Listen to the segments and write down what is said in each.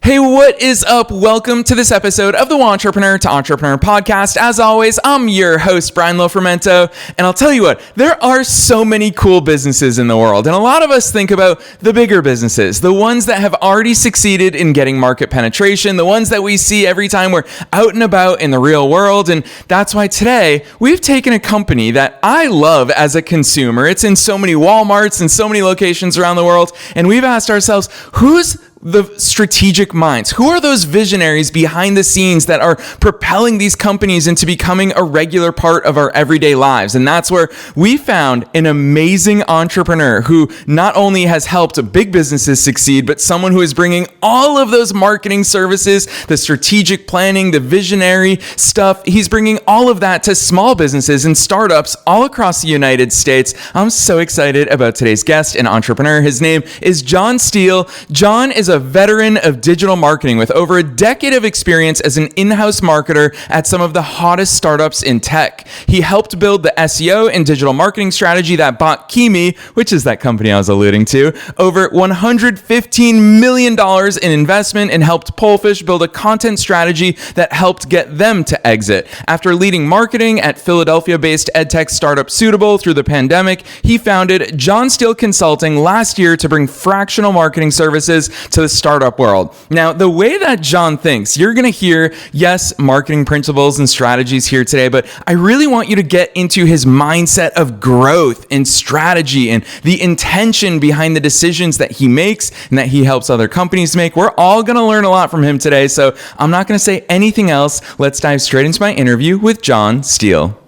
Hey, what is up? Welcome to this episode of the Entrepreneur to Entrepreneur podcast. As always, I'm your host, Brian Lofermento, and I'll tell you what, there are so many cool businesses in the world, and a lot of us think about the bigger businesses, the ones that have already succeeded in getting market penetration, the ones that we see every time we're out and about in the real world, and that's why today we've taken a company that I love as a consumer. It's in so many Walmarts and so many locations around the world, and we've asked ourselves, who's the strategic minds? Who are those visionaries behind the scenes that are propelling these companies into becoming a regular part of our everyday lives? And that's where we found an amazing entrepreneur who not only has helped big businesses succeed, but someone who is bringing all of those marketing services, the strategic planning, the visionary stuff. He's bringing all of that to small businesses and startups all across the United States. I'm so excited about today's guest and entrepreneur. His name is John Steele. John is a veteran of digital marketing with over a decade of experience as an in-house marketer at some of the hottest startups in tech. He helped build the SEO and digital marketing strategy that bought KeyMe, which is that company I was alluding to, over $115 million in investment, and helped Pollfish build a content strategy that helped get them to exit. After leading marketing at Philadelphia-based edtech startup Suitable through the pandemic, he founded John Steele Consulting last year to bring fractional marketing services to the startup world. Now, the way that John thinks, you're going to hear, yes, marketing principles and strategies here today, but I really want you to get into his mindset of growth and strategy and the intention behind the decisions that he makes and that he helps other companies make. We're all going to learn a lot from him today, so I'm not going to say anything else. Let's dive straight into my interview with John Steele.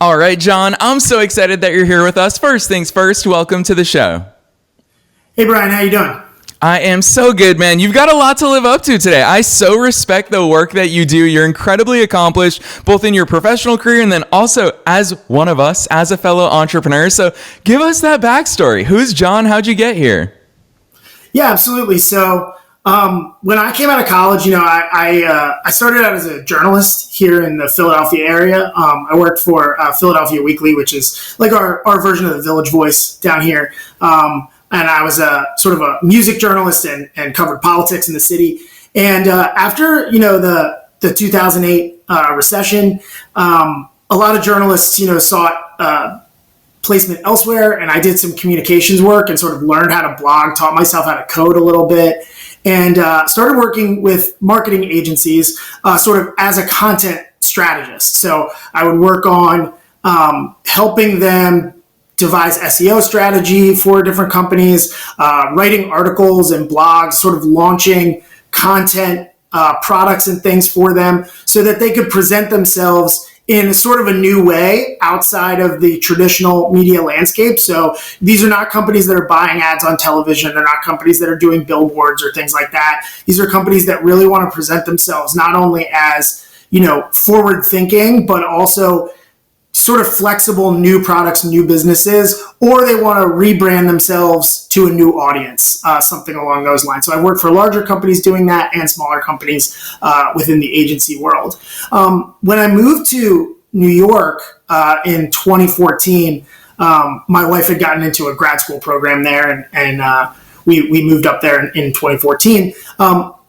All right, John, I'm so excited that you're here with us. First things first, welcome to the show. Hey, Brian, how you doing? I am so good, man. You've got a lot to live up to today. I so respect the work that you do. You're incredibly accomplished, both in your professional career and then also as one of us, as a fellow entrepreneur. So give us that backstory. Who's John? How'd you get here? Yeah, absolutely. So when I came out of college, I started out as a journalist here in the Philadelphia area. I worked for Philadelphia Weekly, which is like our version of the Village Voice down here. And I was a sort of a music journalist and covered politics in the city. And after, the 2008 recession, a lot of journalists, sought placement elsewhere. And I did some communications work and sort of learned how to blog, taught myself how to code a little bit. And started working with marketing agencies sort of as a content strategist. So I would work on helping them devise SEO strategy for different companies, writing articles and blogs, sort of launching content products and things for them so that they could present themselves in sort of a new way outside of the traditional media landscape. So these are not companies that are buying ads on television. They're not companies that are doing billboards or things like that. These are companies that really want to present themselves not only as, forward thinking, but also sort of flexible new products, new businesses, or they want to rebrand themselves to a new audience, something along those lines. So I worked for larger companies doing that and smaller companies within the agency world. When I moved to New York in 2014, my wife had gotten into a grad school program there, and we moved up there in 2014.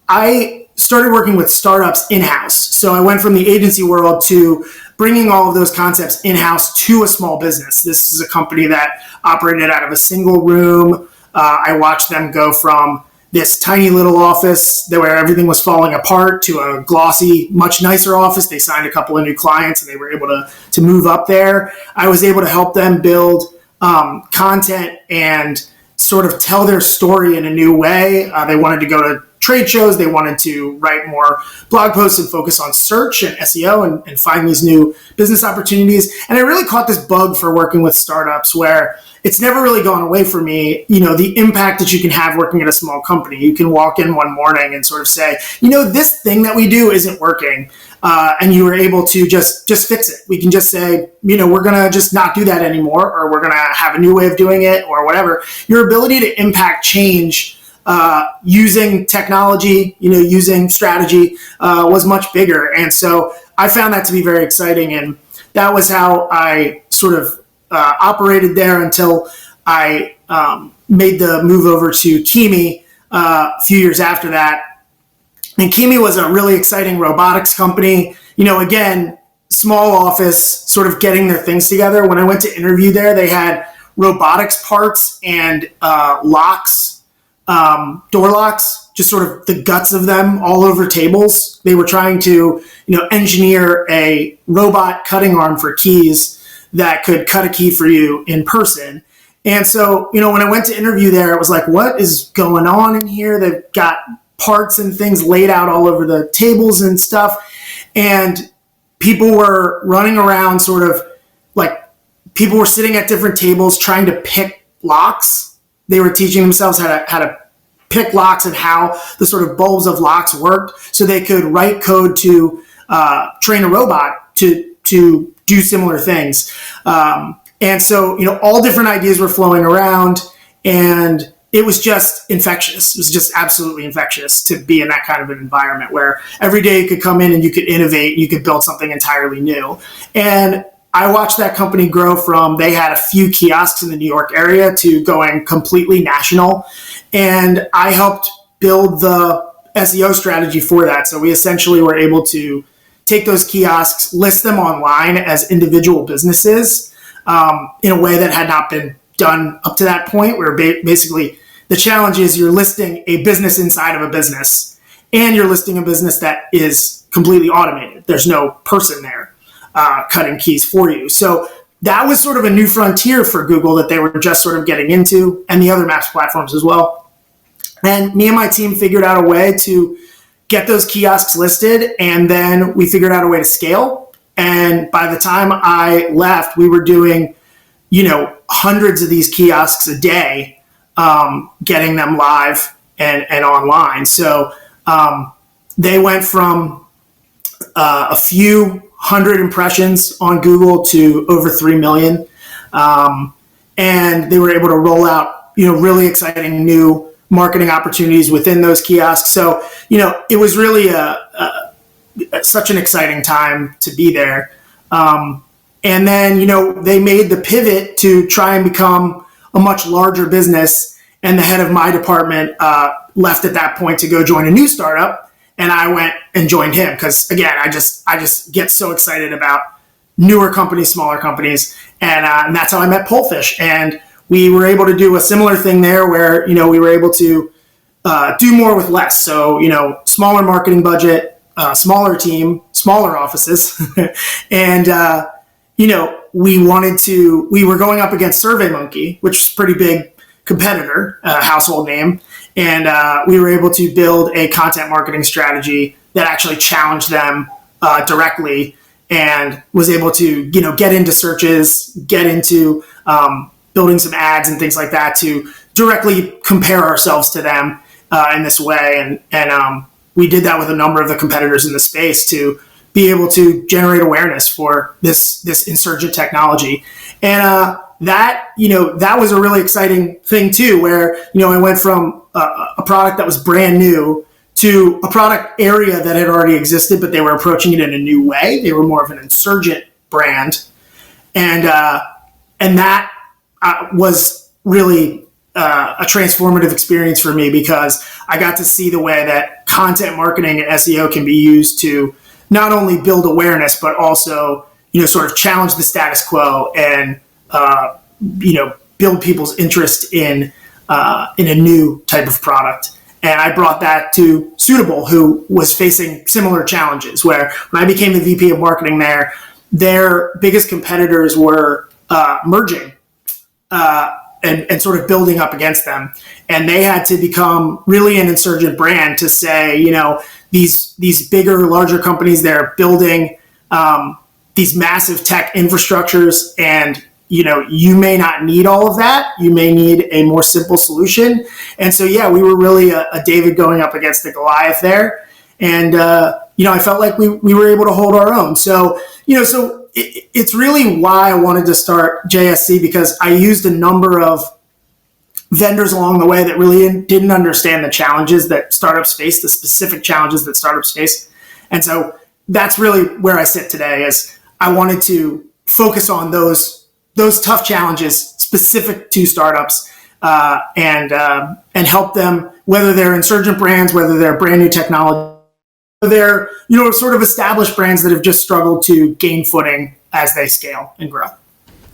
I started working with startups in-house. So I went from the agency world to bringing all of those concepts in-house to a small business. This is a company that operated out of a single room. I watched them go from this tiny little office where everything was falling apart to a glossy, much nicer office. They signed a couple of new clients and they were able to move up there. I was able to help them build content and sort of tell their story in a new way. They wanted to go to trade shows. They wanted to write more blog posts and focus on search and SEO and find these new business opportunities. And I really caught this bug for working with startups where it's never really gone away for me, the impact that you can have working at a small company. You can walk in one morning and sort of say, this thing that we do isn't working. And you were able to just fix it. We can just say, we're going to just not do that anymore, or we're going to have a new way of doing it or whatever. Your ability to impact change using technology, using strategy was much bigger. And so I found that to be very exciting, and that was how I sort of operated there until I made the move over to KeyMe a few years after that. And KeyMe was a really exciting robotics company. Again, small office, sort of getting their things together. When I went to interview there, they had robotics parts and locks, door locks, just sort of the guts of them all over tables. They were trying to, engineer a robot cutting arm for keys that could cut a key for you in person. And so, when I went to interview there, it was like, what is going on in here? They've got parts and things laid out all over the tables and stuff. And people were running around sort of like, people were sitting at different tables trying to pick locks. They were teaching themselves how to pick locks and how the sort of bulbs of locks worked, so they could write code to train a robot to do similar things. And so, all different ideas were flowing around, and it was just infectious. It was just absolutely infectious to be in that kind of an environment where every day you could come in and you could innovate, you could build something entirely new. And I watched that company grow from, they had a few kiosks in the New York area to going completely national. And I helped build the SEO strategy for that. So we essentially were able to take those kiosks, list them online as individual businesses in a way that had not been done up to that point, where basically the challenge is you're listing a business inside of a business, and you're listing a business that is completely automated. There's no person there cutting keys for you. So that was sort of a new frontier for Google that they were just sort of getting into, and the other maps platforms as well. And me and my team figured out a way to get those kiosks listed, and then we figured out a way to scale. And by the time I left, we were doing, hundreds of these kiosks a day, getting them live and online. So they went from a few hundred impressions on Google to over 3 million. And they were able to roll out, really exciting new marketing opportunities within those kiosks. So, it was really such an exciting time to be there. And then, they made the pivot to try and become a much larger business. And the head of my department left at that point to go join a new startup. And I went and joined him because, again, I just get so excited about newer companies, smaller companies. And that's how I met Pollfish. And we were able to do a similar thing there where, we were able to do more with less. So, smaller marketing budget, smaller team, smaller offices. And, we were going up against SurveyMonkey, which is a pretty big competitor, household name. And we were able to build a content marketing strategy that actually challenged them directly, and was able to, get into searches, get into building some ads and things like that to directly compare ourselves to them in this way. And we did that with a number of the competitors in the space to be able to generate awareness for this insurgent technology. And that was a really exciting thing too, where, I went from a product that was brand new to a product area that had already existed, but they were approaching it in a new way. They were more of an insurgent brand. And that was really a transformative experience for me, because I got to see the way that content marketing and SEO can be used to not only build awareness, but also, sort of challenge the status quo and, build people's interest in a new type of product. And I brought that to Suitable, who was facing similar challenges, where when I became the VP of marketing there, their biggest competitors were merging and sort of building up against them. And they had to become really an insurgent brand to say, these bigger, larger companies, they're building these massive tech infrastructures, and you may not need all of that. You may need a more simple solution. And so, we were really a David going up against a Goliath there. And, I felt like we were able to hold our own. So, it's really why I wanted to start JSC, because I used a number of vendors along the way that really didn't understand the challenges that startups face, the specific challenges that startups face. And so that's really where I sit today. Is I wanted to focus on those tough challenges specific to startups, and help them, whether they're insurgent brands, whether they're brand new technology, they're sort of established brands that have just struggled to gain footing as they scale and grow.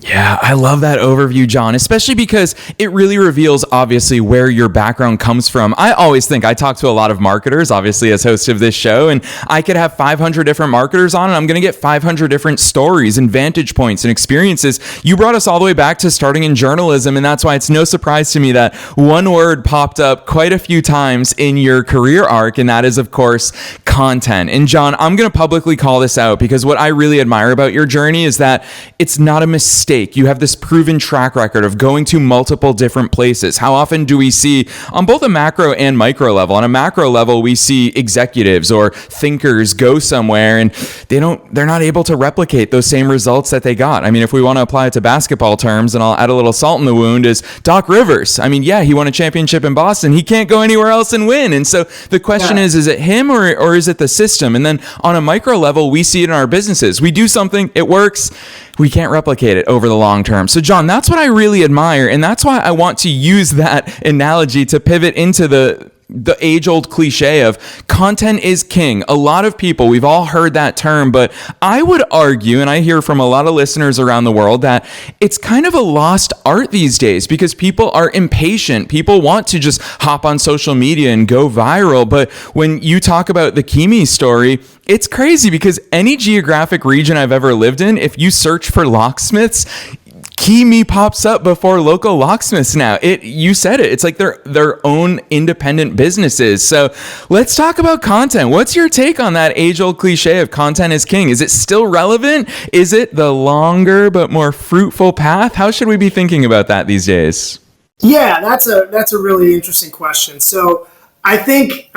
Yeah, I love that overview, John, especially because it really reveals, obviously, where your background comes from. I always think I talk to a lot of marketers, obviously, as host of this show, and I could have 500 different marketers on, and I'm going to get 500 different stories and vantage points and experiences. You brought us all the way back to starting in journalism, and that's why it's no surprise to me that one word popped up quite a few times in your career arc, and that is, of course, content. And John, I'm going to publicly call this out because what I really admire about your journey is that it's not a mistake. You have this proven track record of going to multiple different places. How often do we see on both a macro and micro level? On a macro level, we see executives or thinkers go somewhere and they're not able to replicate those same results that they got. I mean, if we want to apply it to basketball terms, and I'll add a little salt in the wound, is Doc Rivers. I mean, yeah, he won a championship in Boston. He can't go anywhere else and win. And so the question is it him or is it the system? And then on a micro level, we see it in our businesses. We do something, it works. We can't replicate it over the long term. So John, that's what I really admire. And that's why I want to use that analogy to pivot into the age-old cliche of content is king. A lot of people, we've all heard that term, but I would argue, and I hear from a lot of listeners around the world, that it's kind of a lost art these days because people are impatient. People want to just hop on social media and go viral. But when you talk about the KeyMe story, it's crazy because any geographic region I've ever lived in, if you search for locksmiths, KeyMe pops up before local locksmiths now. You said it. It's like their own independent businesses. So let's talk about content. What's your take on that age-old cliche of content is king? Is it still relevant? Is it the longer but more fruitful path? How should we be thinking about that these days? Yeah, that's a really interesting question. So I think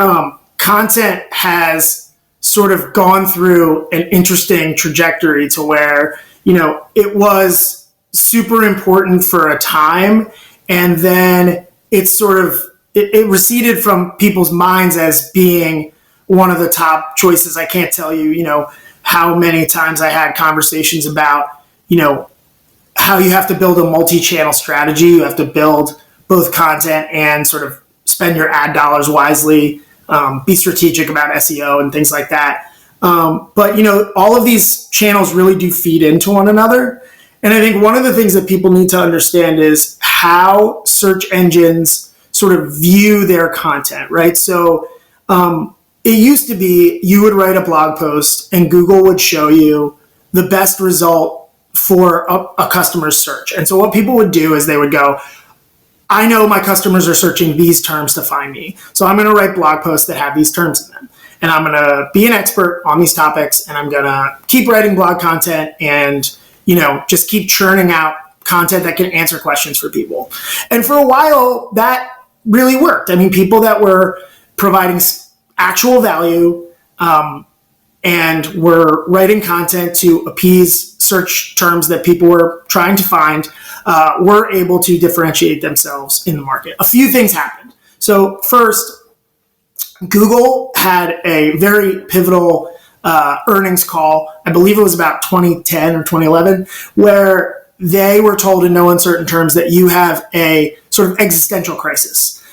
content has sort of gone through an interesting trajectory to where, it was super important for a time, and then it's sort of it receded from people's minds as being one of the top choices. I can't tell you, how many times I had conversations about, how you have to build a multi-channel strategy. You have to build both content and sort of spend your ad dollars wisely, be strategic about SEO and things like that. But all of these channels really do feed into one another. And I think one of the things that people need to understand is how search engines sort of view their content, right? So it used to be you would write a blog post and Google would show you the best result for a customer's search. And so what people would do is they would go, I know my customers are searching these terms to find me. So I'm going to write blog posts that have these terms in them. And I'm going to be an expert on these topics, and I'm going to keep writing blog content and just keep churning out content that can answer questions for people. And for a while, that really worked. I mean, people that were providing actual value and were writing content to appease search terms that people were trying to find were able to differentiate themselves in the market. A few things happened. So first, Google had a very pivotal earnings call, I believe it was about 2010 or 2011, where they were told in no uncertain terms that you have a sort of existential crisis.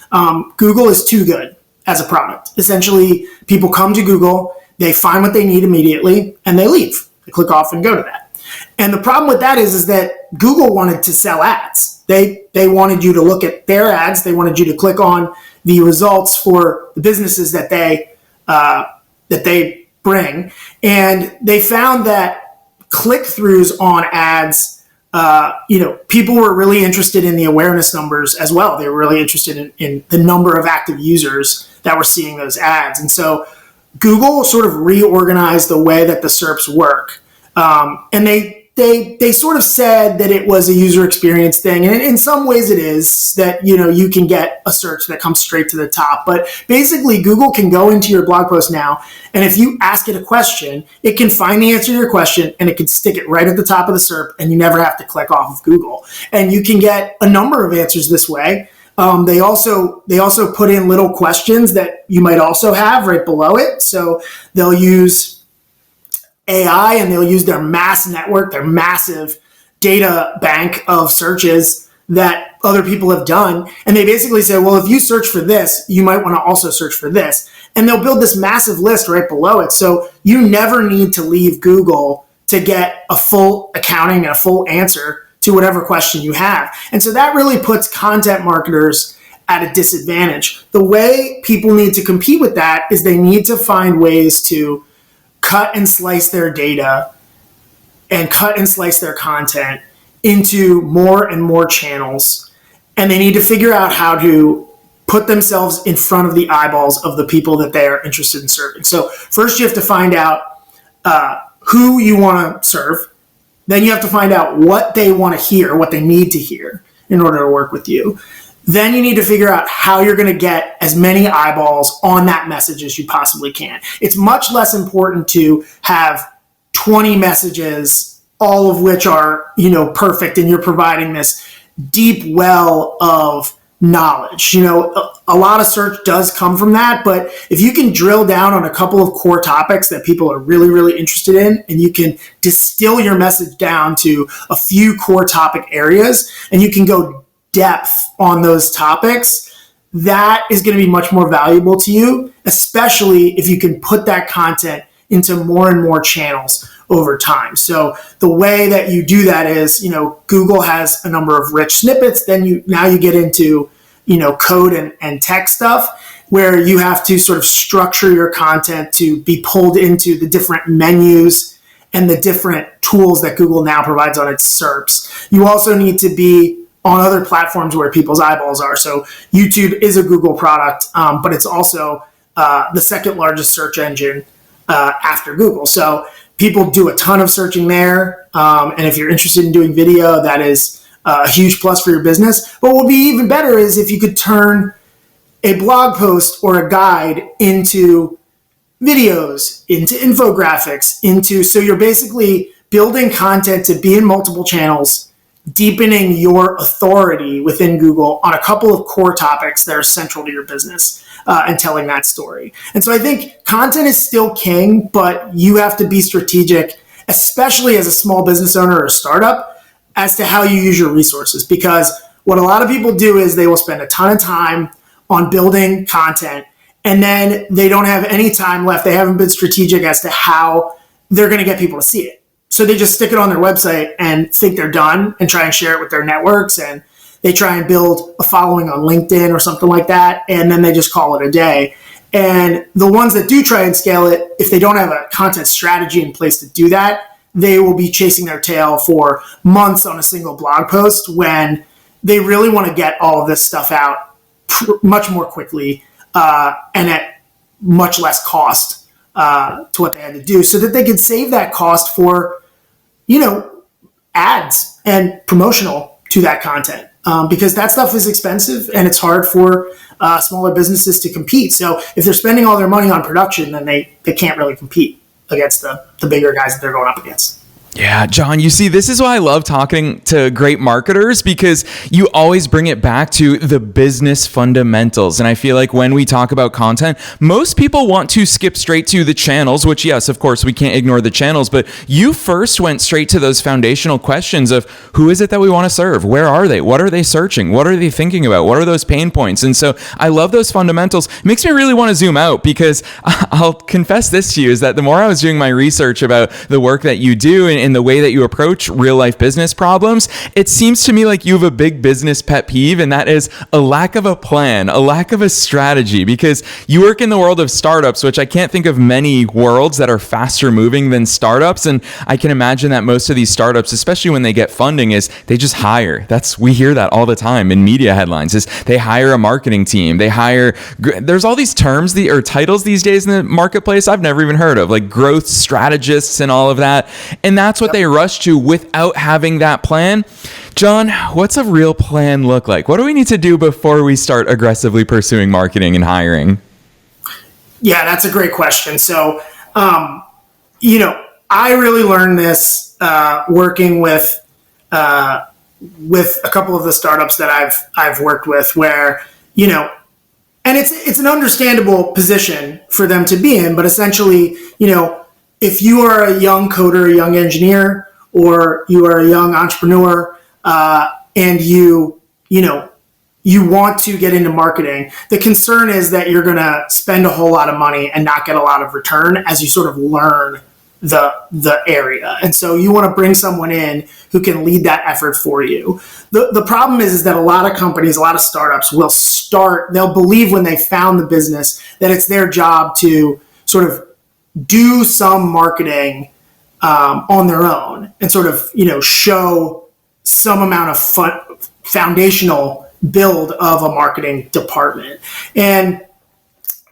Google is too good as a product. Essentially, people come to Google, they find what they need immediately, and they leave. They click off and go to that. And the problem with that is that Google wanted to sell ads. They wanted you to look at their ads. They wanted you to click on the results for the businesses that they bring. And they found that click-throughs on ads, people were really interested in the awareness numbers as well. They were really interested in the number of active users that were seeing those ads. And so Google sort of reorganized the way that the SERPs work. And they sort of said that it was a user experience thing. And in some ways it is that, you can get a search that comes straight to the top. But basically Google can go into your blog post now, and if you ask it a question, it can find the answer to your question and it can stick it right at the top of the SERP, and you never have to click off of Google. And you can get a number of answers this way. They also put in little questions that you might also have right below it. So they'll use AI, and they'll use their mass network, their massive data bank of searches that other people have done. And they basically say, well, if you search for this, you might want to also search for this. And they'll build this massive list right below it. So you never need to leave Google to get a full accounting and a full answer to whatever question you have. And so that really puts content marketers at a disadvantage. The way people need to compete with that is they need to find ways to cut and slice their data and cut and slice their content into more and more channels. And they need to figure out how to put themselves in front of the eyeballs of the people that they are interested in serving. So first you have to find out who you want to serve. Then you have to find out what they want to hear, what they need to hear in order to work with you. Then you need to figure out how you're going to get as many eyeballs on that message as you possibly can. It's much less important to have 20 messages, all of which are, perfect, and you're providing this deep well of knowledge. A lot of search does come from that, but if you can drill down on a couple of core topics that people are really, really interested in, and you can distill your message down to a few core topic areas, and you can go depth on those topics, that is going to be much more valuable to you, especially if you can put that content into more and more channels over time. So the way that you do that is, Google has a number of rich snippets. Then now you get into, code and tech stuff where you have to sort of structure your content to be pulled into the different menus and the different tools that Google now provides on its SERPs. You also need to be on other platforms where people's eyeballs are. So YouTube is a Google product, but it's also the second largest search engine after Google. So people do a ton of searching there. And if you're interested in doing video, that is a huge plus for your business. But what would be even better is if you could turn a blog post or a guide into videos, into infographics, so you're basically building content to be in multiple channels, deepening your authority within Google on a couple of core topics that are central to your business and telling that story. And so I think content is still king, but you have to be strategic, especially as a small business owner or a startup, as to how you use your resources. Because what a lot of people do is they will spend a ton of time on building content, and then they don't have any time left. They haven't been strategic as to how they're going to get people to see it. So they just stick it on their website and think they're done and try and share it with their networks. And they try and build a following on LinkedIn or something like that. And then they just call it a day. And the ones that do try and scale it, if they don't have a content strategy in place to do that, they will be chasing their tail for months on a single blog post when they really want to get all of this stuff out much more quickly and at much less cost to what they had to do, so that they could save that cost for ads and promotional to that content, because that stuff is expensive and it's hard for smaller businesses to compete. So if they're spending all their money on production, then they can't really compete against the bigger guys that they're going up against. Yeah, John, you see, this is why I love talking to great marketers, because you always bring it back to the business fundamentals. And I feel like when we talk about content, most people want to skip straight to the channels, which, yes, of course, we can't ignore the channels, but you first went straight to those foundational questions of who is it that we want to serve? Where are they? What are they searching? What are they thinking about? What are those pain points? And so I love those fundamentals. It makes me really want to zoom out, because I'll confess this to you, is that the more I was doing my research about the work that you do and in the way that you approach real life business problems, it seems to me like you have a big business pet peeve, and that is a lack of a plan, a lack of a strategy, because you work in the world of startups, which I can't think of many worlds that are faster moving than startups. And I can imagine that most of these startups, especially when they get funding, is they just hire. We hear that all the time in media headlines, is they hire a marketing team. There's all these terms or titles these days in the marketplace I've never even heard of, like growth strategists and all of that. And that's what they rush to without having that plan. John, what's a real plan look like? What do we need to do before we start aggressively pursuing marketing and hiring? Yeah, that's a great question. So, I really learned this working with a couple of the startups that I've worked with, where, and it's an understandable position for them to be in, but essentially, if you are a young coder, a young engineer, or you are a young entrepreneur, and you want to get into marketing, the concern is that you're going to spend a whole lot of money and not get a lot of return as you sort of learn the area. And so you want to bring someone in who can lead that effort for you. The problem is that a lot of companies, a lot of startups they'll believe when they found the business that it's their job to sort of do some marketing on their own and sort of, show some amount of foundational build of a marketing department. And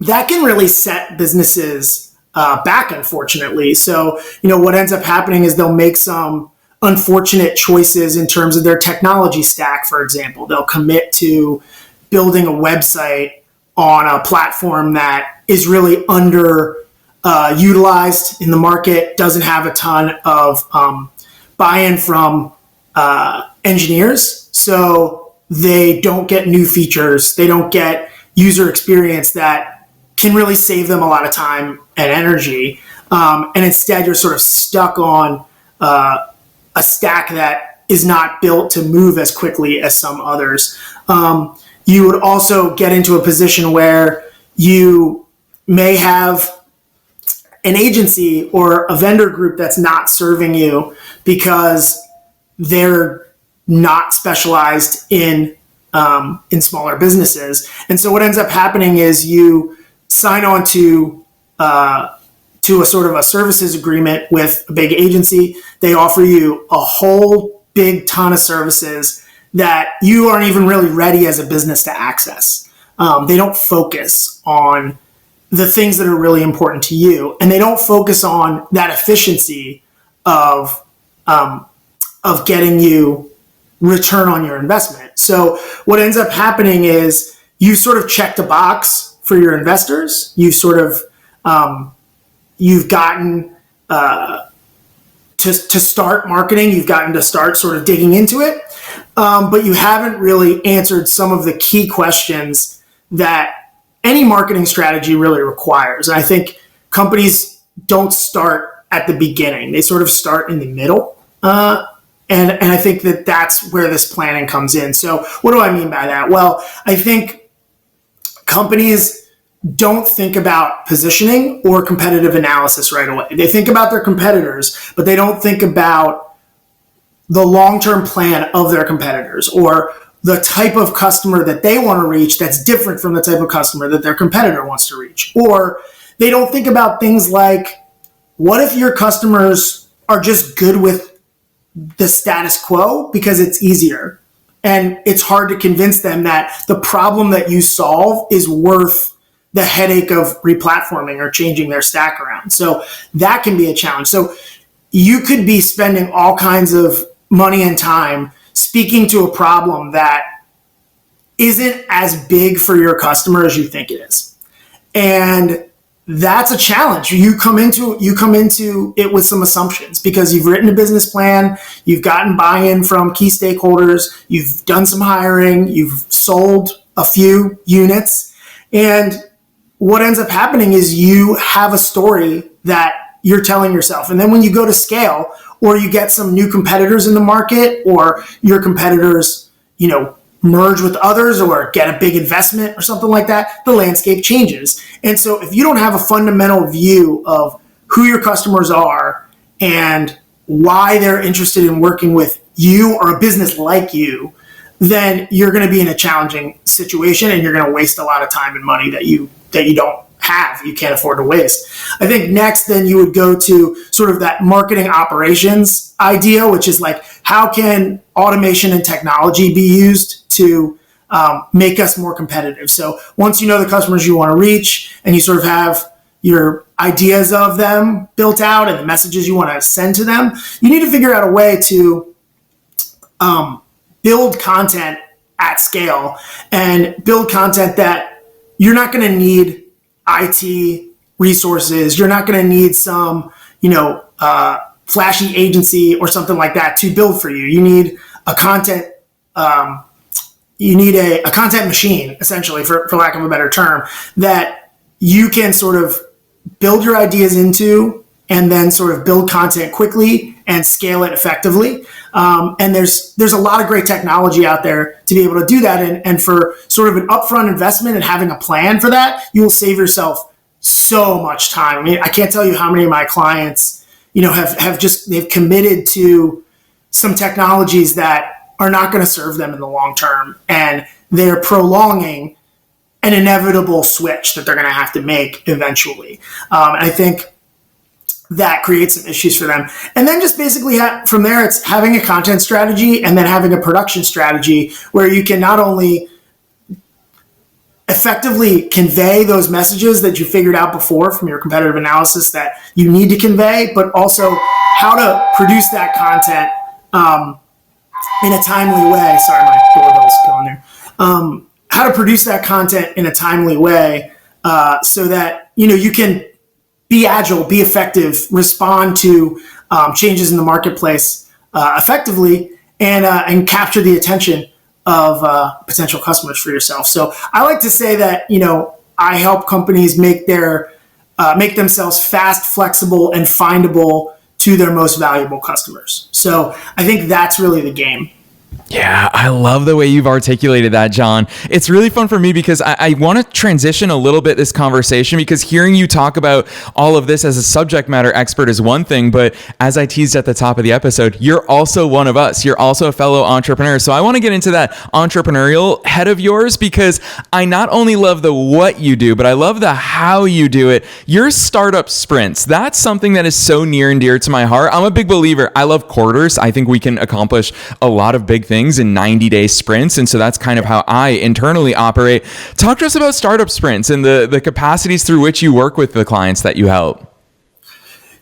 that can really set businesses back, unfortunately. So, what ends up happening is they'll make some unfortunate choices in terms of their technology stack, for example. They'll commit to building a website on a platform that is really utilized in the market, doesn't have a ton of buy-in from engineers. So they don't get new features. They don't get user experience that can really save them a lot of time and energy. And instead, you're sort of stuck on a stack that is not built to move as quickly as some others. You would also get into a position where you may have an agency or a vendor group that's not serving you because they're not specialized in smaller businesses. And so what ends up happening is you sign on to a sort of a services agreement with a big agency. They offer you a whole big ton of services that you aren't even really ready as a business to access. They don't focus on the things that are really important to you, and they don't focus on that efficiency of getting you return on your investment. So what ends up happening is you sort of checked a box for your investors. You sort of you've gotten to start marketing. You've gotten to start sort of digging into it, but you haven't really answered some of the key questions that any marketing strategy really requires. And I think companies don't start at the beginning. They sort of start in the middle. And I think that that's where this planning comes in. So what do I mean by that? Well, I think companies don't think about positioning or competitive analysis right away. They think about their competitors, but they don't think about the long-term plan of their competitors or the type of customer that they want to reach that's different from the type of customer that their competitor wants to reach. Or they don't think about things like, what if your customers are just good with the status quo because it's easier? And it's hard to convince them that the problem that you solve is worth the headache of replatforming or changing their stack around. So that can be a challenge. So you could be spending all kinds of money and time speaking to a problem that isn't as big for your customer as you think it is. And that's a challenge. You come into it with some assumptions because you've written a business plan, you've gotten buy-in from key stakeholders, you've done some hiring, you've sold a few units, and what ends up happening is you have a story that you're telling yourself. And then when you go to scale, or you get some new competitors in the market, or your competitors, merge with others or get a big investment or something like that, the landscape changes. And so if you don't have a fundamental view of who your customers are and why they're interested in working with you or a business like you, then you're going to be in a challenging situation and you're going to waste a lot of time and money that you don't have, you can't afford to waste. I think next then you would go to sort of that marketing operations idea, which is like, how can automation and technology be used to make us more competitive? So once you know the customers you want to reach and you sort of have your ideas of them built out and the messages you want to send to them, you need to figure out a way to build content at scale and build content that you're not going to need IT resources. You're not going to need some, flashy agency or something like that to build for you. You need a content, a content machine, essentially, for lack of a better term, that you can sort of build your ideas into and then sort of build content quickly and scale it effectively. And there's a lot of great technology out there to be able to do that. And for sort of an upfront investment and having a plan for that, you will save yourself so much time. I mean, I can't tell you how many of my clients, they've committed to some technologies that are not going to serve them in the long term. And they're prolonging an inevitable switch that they're going to have to make eventually. And I think that creates some issues for them. And then just basically from there, it's having a content strategy and then having a production strategy where you can not only effectively convey those messages that you figured out before from your competitive analysis that you need to convey, but also how to produce that content in a timely way. Sorry, my doorbell's going there. How to produce that content in a timely way so that you can be agile, be effective, respond to changes in the marketplace effectively, and capture the attention of potential customers for yourself. So I like to say that I help companies make themselves fast, flexible, and findable to their most valuable customers. So I think that's really the game. Yeah, I love the way you've articulated that, John. It's really fun for me because I want to transition a little bit this conversation, because hearing you talk about all of this as a subject matter expert is one thing, but as I teased at the top of the episode, you're also one of us. You're also a fellow entrepreneur. So I want to get into that entrepreneurial head of yours, because I not only love the what you do, but I love the how you do it. Your startup sprints, that's something that is so near and dear to my heart. I'm a big believer. I love quarters. I think we can accomplish a lot of big things in 90-day sprints. And so that's kind of how I internally operate. Talk to us about startup sprints and the capacities through which you work with the clients that you help.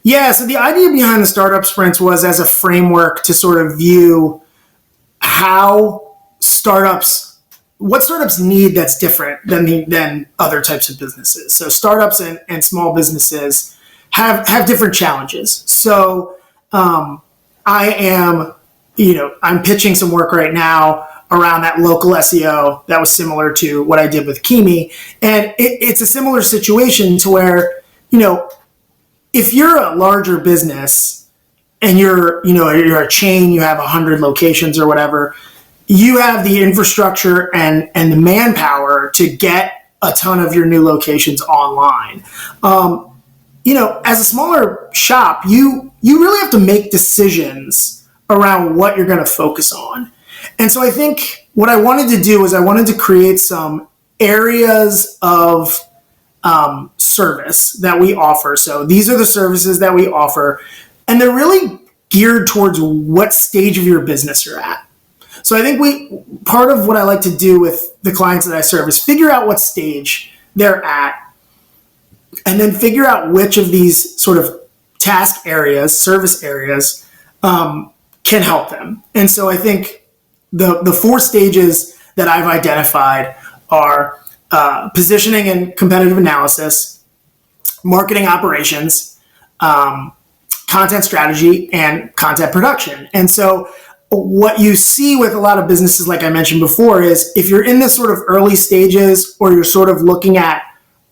Yeah, so the idea behind the startup sprints was as a framework to sort of view what startups need that's different than other types of businesses. So startups and small businesses have different challenges. So I'm pitching some work right now around that local SEO that was similar to what I did with KeyMe. And it's a similar situation to where, if you're a larger business and you're a chain, you have 100 locations or whatever, you have the infrastructure and the manpower to get a ton of your new locations online. As a smaller shop, you really have to make decisions around what you're going to focus on. And so I think what I wanted to do is I wanted to create some areas of service that we offer. So these are the services that we offer, and they're really geared towards what stage of your business you're at. So I think part of what I like to do with the clients that I serve is figure out what stage they're at, and then figure out which of these sort of task areas, service areas, can help them. And so I think the 4 stages that I've identified are positioning and competitive analysis, marketing operations, content strategy, and content production. And so what you see with a lot of businesses, like I mentioned before, is if you're in this sort of early stages or you're sort of looking at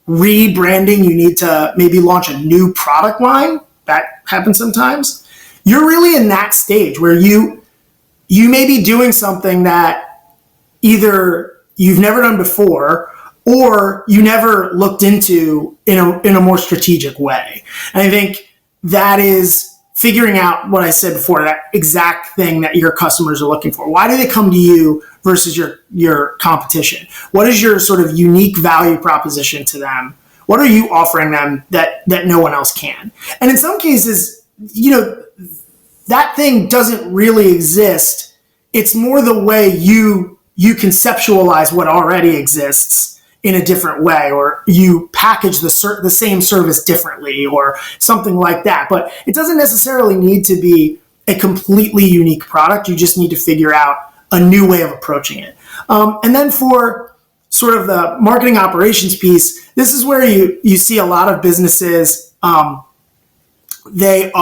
rebranding, you need to maybe launch a new product line. That happens sometimes. You're really in that stage where you may be doing something that either you've never done before or you never looked into in a more strategic way. And I think that is figuring out what I said before, that exact thing that your customers are looking for. Why do they come to you versus your competition? What is your sort of unique value proposition to them? What are you offering them that no one else can? And in some cases, that thing doesn't really exist. It's more the way you conceptualize what already exists in a different way, or you package the same service differently or something like that. But it doesn't necessarily need to be a completely unique product. You just need to figure out a new way of approaching it. And then for sort of the marketing operations piece, this is where you see a lot of businesses, they've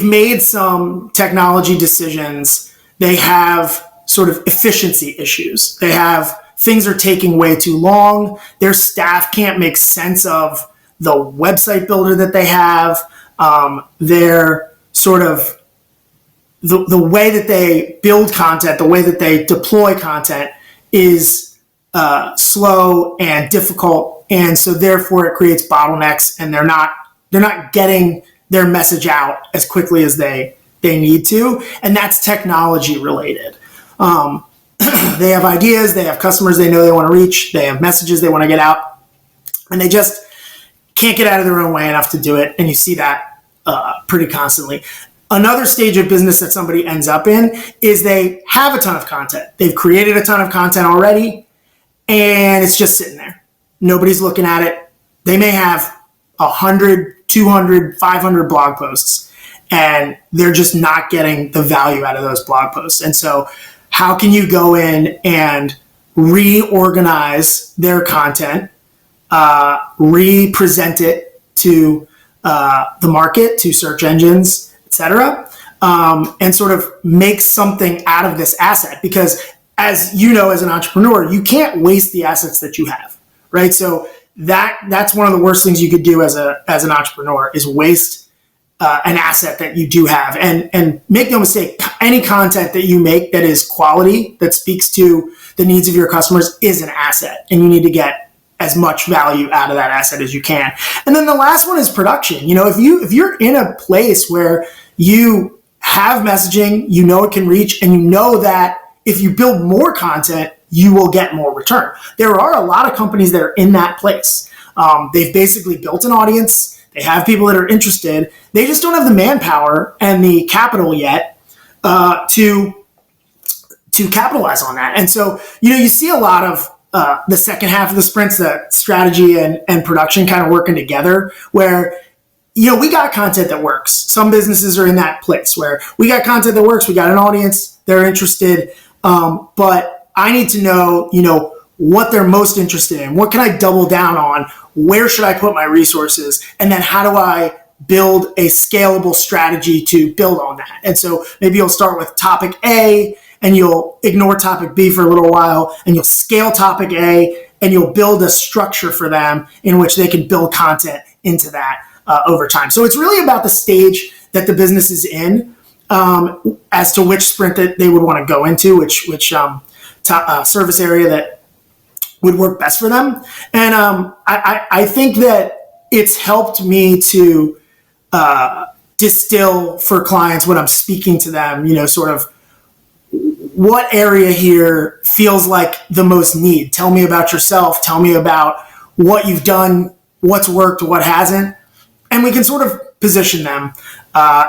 made some technology decisions. They have sort of efficiency issues. Things are taking way too long. Their staff can't make sense of the website builder that they have, their sort of the way that they build content, the way that they deploy content is slow and difficult, and so therefore it creates bottlenecks, and they're not getting their message out as quickly as they need to, and that's technology related. They have ideas, they have customers they know they want to reach, they have messages they want to get out, and they just can't get out of their own way enough to do it, and you see that pretty constantly. Another stage of business that somebody ends up in is they have a ton of content. They've created a ton of content already, and it's just sitting there. Nobody's looking at it. They may have 100, 200, 500 blog posts, and they're just not getting the value out of those blog posts. And so how can you go in and reorganize their content, represent it to the market, to search engines, etc., and sort of make something out of this asset? Because as you know, as an entrepreneur, you can't waste the assets that you have, right? So that's one of the worst things you could do as an entrepreneur is waste an asset that you do have. And make no mistake, any content that you make that is quality, that speaks to the needs of your customers, is an asset, and you need to get as much value out of that asset as you can. And then the last one is production. You know, if you're in a place where you have messaging, you know it can reach, and you know that if you build more content, you will get more return. There are a lot of companies that are in that place. They've basically built an audience. They have people that are interested. They just don't have the manpower and the capital yet to capitalize on that. And so, you know, you see a lot of the second half of the sprints, that strategy and production kind of working together, where, you know, we got content that works. Some businesses are in that place where we got content that works. We got an audience. They're interested. But I need to know, you know, what they're most interested in. What can I double down on? Where should I put my resources? And then how do I build a scalable strategy to build on that? And so maybe you'll start with topic A, and you'll ignore topic B for a little while, and you'll scale topic A, and you'll build a structure for them in which they can build content into that over time. So it's really about the stage that the business is in, as to which sprint that they would want to go into, which service area that would work best for them. And I think that it's helped me to distill for clients when I'm speaking to them, you know, sort of what area here feels like the most need. Tell me about yourself. Tell me about what you've done, what's worked, what hasn't. And we can sort of position them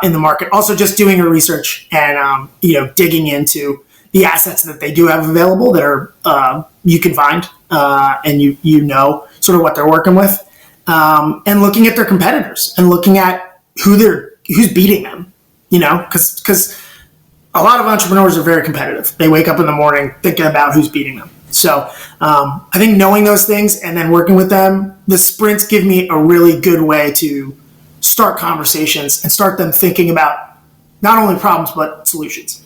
in the market. Also, just doing your research and, you know, digging into the assets that they do have available that are you can find and you know sort of what they're working with, and looking at their competitors and looking at who's beating them, you know, because a lot of entrepreneurs are very competitive. They wake up in the morning thinking about who's beating them. So I think knowing those things and then working with them, the sprints give me a really good way to start conversations and start them thinking about not only problems, but solutions.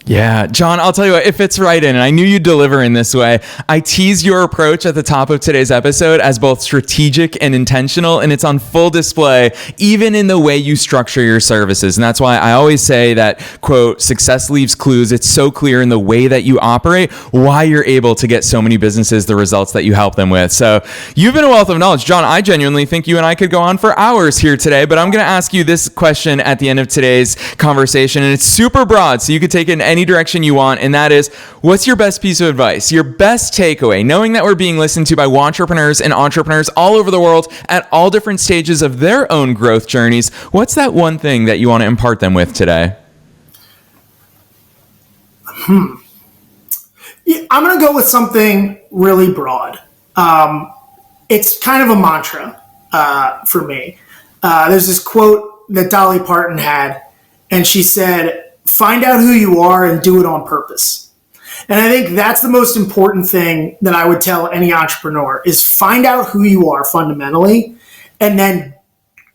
Yeah, John, I'll tell you what, it fits right in, and I knew you'd deliver in this way. I teased your approach at the top of today's episode as both strategic and intentional, and it's on full display even in the way you structure your services. And that's why I always say that, quote, success leaves clues. It's so clear in the way that you operate why you're able to get so many businesses the results that you help them with. So you've been a wealth of knowledge. John, I genuinely think you and I could go on for hours here today, but I'm going to ask you this question at the end of today's conversation, and it's super broad, so you could take it in any direction you want, and that is, what's your best piece of advice, your best takeaway, knowing that we're being listened to by entrepreneurs and entrepreneurs all over the world at all different stages of their own growth journeys? What's that one thing that you want to impart them with today? Yeah, I'm going to go with something really broad. It's kind of a mantra for me. There's this quote that Dolly Parton had, and she said, "Find out who you are and do it on purpose." And I think that's the most important thing that I would tell any entrepreneur is find out who you are fundamentally and then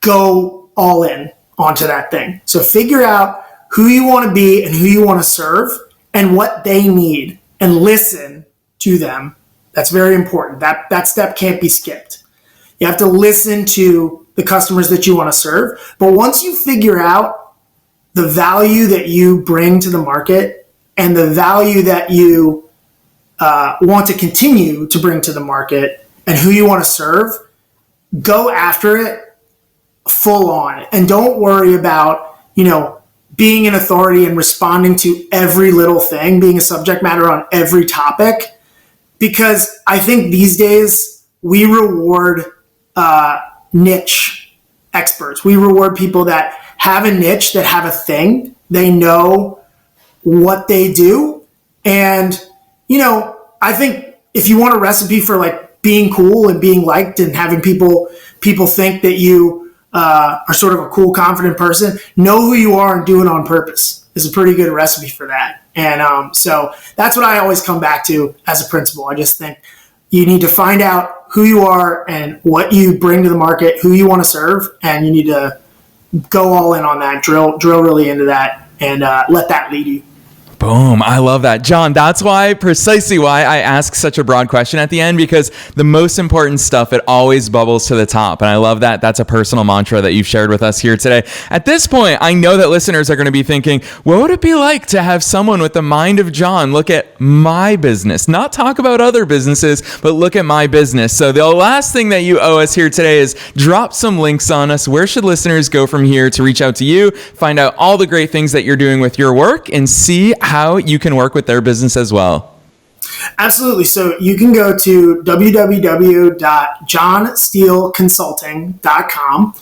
go all in onto that thing. So figure out who you want to be and who you want to serve and what they need and listen to them. That's very important. That step can't be skipped. You have to listen to the customers that you want to serve. But once you figure out the value that you bring to the market and the value that you want to continue to bring to the market and who you want to serve, go after it full on. And don't worry about, being an authority and responding to every little thing, being a subject matter on every topic. Because I think these days we reward niche experts. We reward people that have a niche, that have a thing. They know what they do. And, I think if you want a recipe for like being cool and being liked and having people think that you are sort of a cool, confident person, know who you are and do it on purpose is a pretty good recipe for that. And so that's what I always come back to as a principle. I just think you need to find out who you are and what you bring to the market, who you want to serve, and you need to go all in on that, drill really into that, and let that lead you. Boom. I love that. John, that's precisely why I ask such a broad question at the end, because the most important stuff, it always bubbles to the top. And I love that. That's a personal mantra that you've shared with us here today. At this point, I know that listeners are going to be thinking, what would it be like to have someone with the mind of John look at my business, not talk about other businesses, but look at my business? So the last thing that you owe us here today is drop some links on us. Where should listeners go from here to reach out to you, find out all the great things that you're doing with your work, and see how you can work with their business as well? Absolutely. So you can go to www.johnsteeleconsulting.com.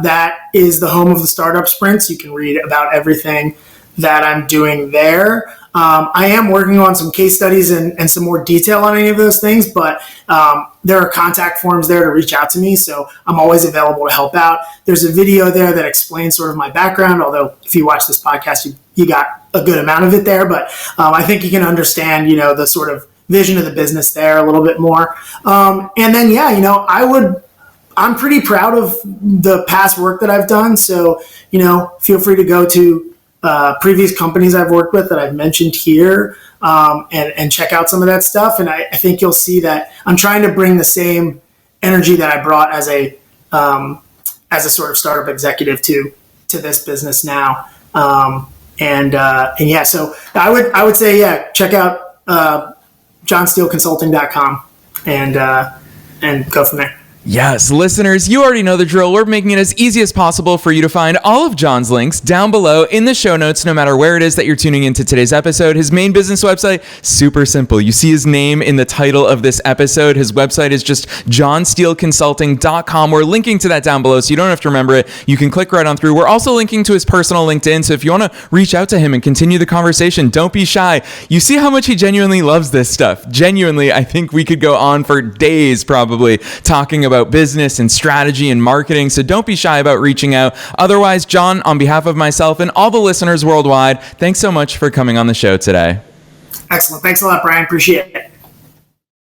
That is the home of the startup sprints. You can read about everything that I'm doing there. I am working on some case studies and some more detail on any of those things, but there are contact forms there to reach out to me. So I'm always available to help out. There's a video there that explains sort of my background, although if you watch this podcast, you got a good amount of it there, but I think you can understand, the sort of vision of the business there a little bit more. And then, I'm pretty proud of the past work that I've done. So, feel free to go to previous companies I've worked with that I've mentioned here and check out some of that stuff. And I think you'll see that I'm trying to bring the same energy that I brought as a sort of startup executive to this business now. So I would say, check out johnsteeleconsulting.com and go from there. Yes, listeners, you already know the drill. We're making it as easy as possible for you to find all of John's links down below in the show notes, no matter where it is that you're tuning into today's episode. His main business website, super simple. You see his name in the title of this episode. His website is just johnsteeleconsulting.com. We're linking to that down below, so you don't have to remember it. You can click right on through. We're also linking to his personal LinkedIn, so if you want to reach out to him and continue the conversation, don't be shy. You see how much he genuinely loves this stuff. Genuinely, I think we could go on for days probably talking about business and strategy and marketing, so don't be shy about reaching out. Otherwise, John, on behalf of myself and all the listeners worldwide, thanks so much for coming on the show today. Excellent. Thanks a lot, Brian. Appreciate it.